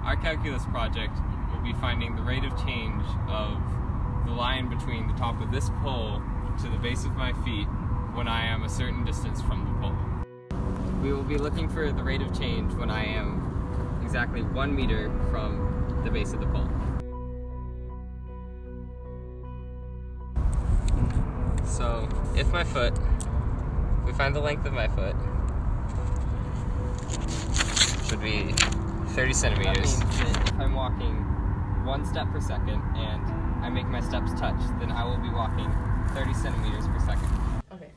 Our calculus project will be finding the rate of change of the line between the top of this pole to the base of my feet when I am a certain distance from the pole. We will be looking for the rate of change when I am exactly 1 meter from the base of the pole. So if we find the length of my foot, should be 30 centimeters. That means that if I'm walking 1 step per second and I make my steps touch, then I will be walking 30 centimeters per second. Okay,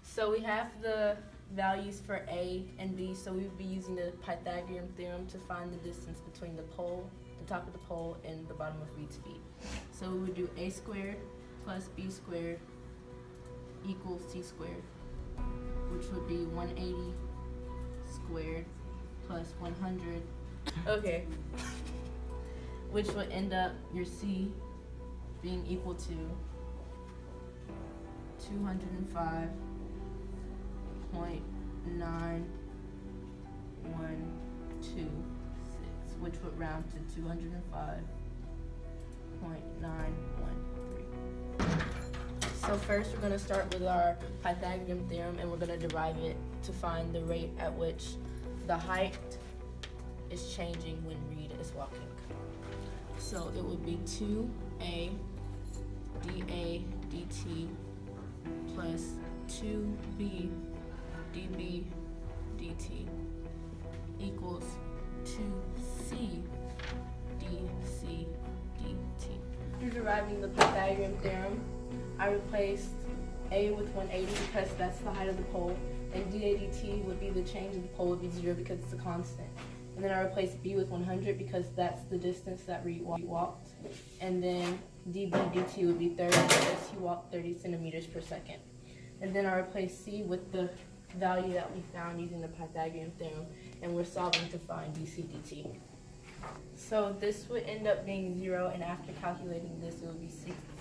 so we have the values for A and B, so we would be using the Pythagorean theorem to find the distance between the pole, the top of the pole, and the bottom of Reid's feet. So we would do A squared plus B squared equals C squared, which would be 180 squared plus 100, okay, which would end up your C being equal to 205.9126, which would round to 205.913. So first we're going to start with our Pythagorean theorem, and we're going to derive it to find the rate at which the height is changing when Reid is walking. So it would be 2a dA dt plus 2b dB dt equals 2c dC dt. After deriving the Pythagorean theorem, I replaced a with 180 because that's the height of the pole, and dA dt would be the change of the pole would be 0 because it's a constant. And then I replaced b with 100 because that's the distance that Reid walked. And then dB dt would be 30 because he walked 30 centimeters per second. And then I replaced c with the value that we found using the Pythagorean theorem, and we're solving to find dC dt. So this would end up being 0, and after calculating this, it would be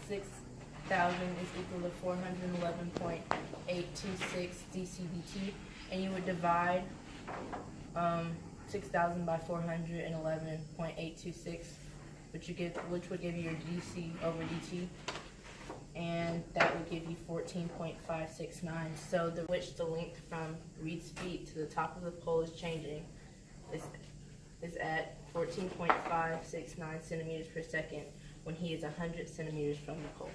6,000 is equal to 411.826 dC dt, and you would divide 6,000 by 411.826, which would give you your dC over dt, and that would give you 14.569. So the length from Reid's feet to the top of the pole is changing is at 14.569 centimeters per second when he is 100 centimeters from the pole.